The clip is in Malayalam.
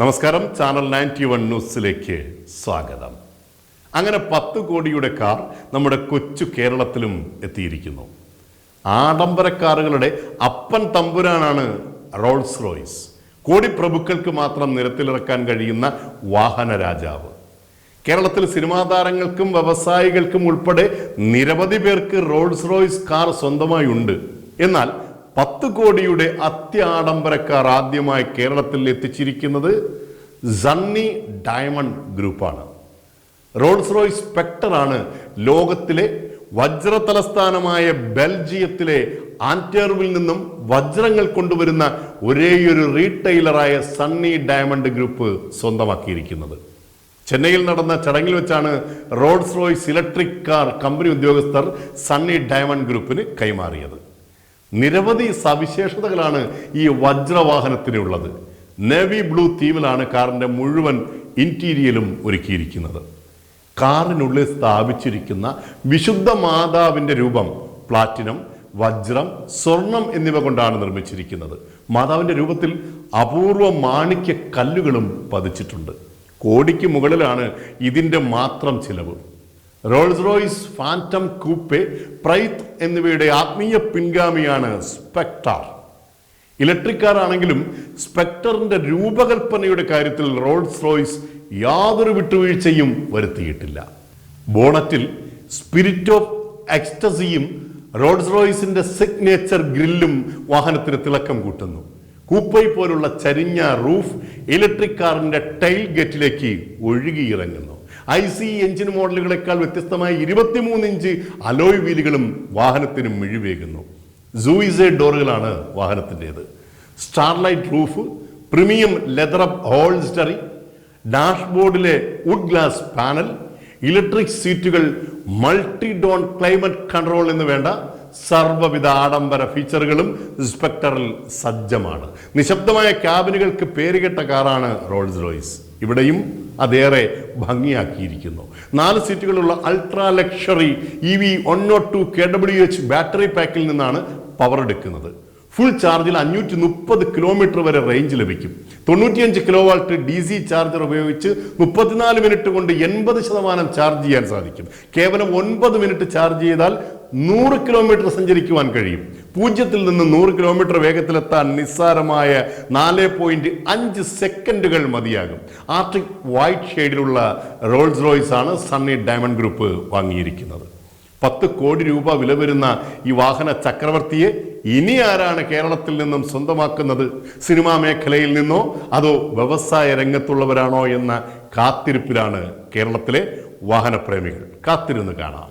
നമസ്കാരം, ചാനൽ 91 ന്യൂസിലേക്ക് സ്വാഗതം. അങ്ങനെ 10 കോടിയുടെ കാർ നമ്മുടെ കൊച്ചു കേരളത്തിലും എത്തിയിരിക്കുന്നു. ആഡംബര കാറുകളുടെ അപ്പൻ തമ്പുരാനാണ് റോൾസ് റോയ്സ്. കോടി പ്രഭുക്കൾക്ക് മാത്രം നിരത്തിലിറക്കാൻ കഴിയുന്ന വാഹന രാജാവ്. കേരളത്തിൽ സിനിമാ താരങ്ങൾക്കും വ്യവസായികൾക്കും ഉൾപ്പെടെ നിരവധി പേർക്ക് റോൾസ് റോയ്സ് കാർ സ്വന്തമായി ഉണ്ട്. എന്നാൽ 10 കോടിയുടെ അത്യാഡംബര കാർ ആദ്യമായി കേരളത്തിൽ എത്തിച്ചിരിക്കുന്നത് സണ്ണി ഡയമണ്ട് ഗ്രൂപ്പാണ്. റോൾസ് റോയ്സ് സ്പെക്ടറാണ് ലോകത്തിലെ വജ്ര തലസ്ഥാനമായ ബെൽജിയത്തിലെ ആന്റ്വെർപ്പിൽ നിന്നും വജ്രങ്ങൾ കൊണ്ടുവരുന്ന ഒരേയൊരു റീറ്റെയിലറായ സണ്ണി ഡയമണ്ട് ഗ്രൂപ്പ് സ്വന്തമാക്കിയിരിക്കുന്നത്. ചെന്നൈയിൽ നടന്ന ചടങ്ങിൽ വെച്ചാണ് Rolls Royce electric car company ഉദ്യോഗസ്ഥർ സണ്ണി ഡയമണ്ട് ഗ്രൂപ്പിന് കൈമാറിയത്. നിരവധി സവിശേഷതകളാണ് ഈ വജ്രവാഹനത്തിനുള്ളത്. നേവി ബ്ലൂ തീമിലാണ് കാറിന്റെ മുഴുവൻ ഇന്റീരിയലും ഒരുക്കിയിരിക്കുന്നത്. കാറിനുള്ളിൽ സ്ഥാപിച്ചിരിക്കുന്ന വിശുദ്ധ മാതാവിന്റെ രൂപം പ്ലാറ്റിനം, വജ്രം, സ്വർണം എന്നിവ കൊണ്ടാണ് നിർമ്മിച്ചിരിക്കുന്നത്. മാതാവിന്റെ രൂപത്തിൽ അപൂർവ മാണിക്യ കല്ലുകളും പതിച്ചിട്ടുണ്ട്. കോടിക്ക് മുകളിലാണ് ഇതിന്റെ മാത്രം ചിലവ്. റോൾസ് റോയ്സ് ഫാന്റം കൂപ്പെ, പ്രൈത്ത് എന്നിവയുടെ ആത്മീയ പിൻഗാമിയാണ് സ്പെക്ടർ. ഇലക്ട്രിക് കാർ ആണെങ്കിലും സ്പെക്ടറിന്റെ രൂപകൽപ്പനയുടെ കാര്യത്തിൽ റോൾസ് റോയ്സ് യാതൊരു വിട്ടുവീഴ്ചയും വരുത്തിയിട്ടില്ല. ബോണറ്റിൽ സ്പിരിറ്റ് ഓഫ് എക്സ്റ്റസിയും റോൾസ് റോയ്സിന്റെ സിഗ്നേച്ചർ ഗ്രില്ലും വാഹനത്തിന് തിളക്കം കൂട്ടുന്നു. കൂപ്പൈ പോലുള്ള ചരിഞ്ഞ റൂഫ് ഇലക്ട്രിക് കാറിന്റെ ടൈൽ ഗേറ്റിലേക്ക് ഒഴുകിയിറങ്ങുന്നു. IC എഞ്ചിൻ മോഡലുകളെക്കാൾ വ്യത്യസ്തമായ 23 ഇഞ്ച് അലോയ് വീലുകളും വാഹനത്തിന് മിഴിവേകുന്നു. സൂയിസെ ഡോറുകളാണ് വാഹനത്തിൻ്റെത്. Starlight roof, premium leather upholstery, ഡാഷ്ബോർഡിലെ വുഡ് ഗ്ലാസ് പാനൽ, ഇലക്ട്രിക് സീറ്റുകൾ, മൾട്ടി ഡോൺ ക്ലൈമറ്റ് കൺട്രോൾ എന്ന് വേണ്ട സർവ്വവിധ ആഡംബര ഫീച്ചറുകളും സ്പെക്ടറിൽ സജ്ജമാണ്. നിശബ്ദമായ ക്യാബിനുകൾക്ക് പേരുകെട്ട കാറാണ് റോൾസ് റോയ്സ്. ഇവിടെയും അതേറെ ഭംഗിയാക്കിയിരിക്കുന്നു. 4 സീറ്റുകളുള്ള ultra luxury EV 102 kWh battery പാക്കിൽ നിന്നാണ് പവർ എടുക്കുന്നത്. ഫുൾ ചാർജിൽ 530 കിലോമീറ്റർ വരെ റേഞ്ച് ലഭിക്കും. 95 കിലോവാട്ട് DC ചാർജർ ഉപയോഗിച്ച് 34 മിനിറ്റ് കൊണ്ട് 80% ചാർജ് ചെയ്യാൻ സാധിക്കും. കേവലം 9 മിനിറ്റ് ചാർജ് ചെയ്താൽ 100 കിലോമീറ്റർ സഞ്ചരിക്കുവാൻ കഴിയും. 0 നിന്ന് 100 കിലോമീറ്റർ വേഗത്തിലെത്താൻ നിസ്സാരമായ 4.5 സെക്കൻഡുകൾ മതിയാകും. ആർട്ടിക് വൈറ്റ് ഷെയ്ഡിലുള്ള റോൾസ് റോയ്സ് ആണ് സണ്ണി ഡയമണ്ട് ഗ്രൂപ്പ് വാങ്ങിയിരിക്കുന്നത്. 10 കോടി രൂപ വില വരുന്ന ഈ വാഹന ചക്രവർത്തിയെ ഇനി ആരാണ് കേരളത്തിൽ നിന്നും സ്വന്തമാക്കുന്നത്? സിനിമാ മേഖലയിൽ നിന്നോ അതോ വ്യവസായ രംഗത്തുള്ളവരാണോ എന്ന കാത്തിരിപ്പിലാണ് കേരളത്തിലെ വാഹനപ്രേമികൾ. കാത്തിരുന്ന് കാണാം.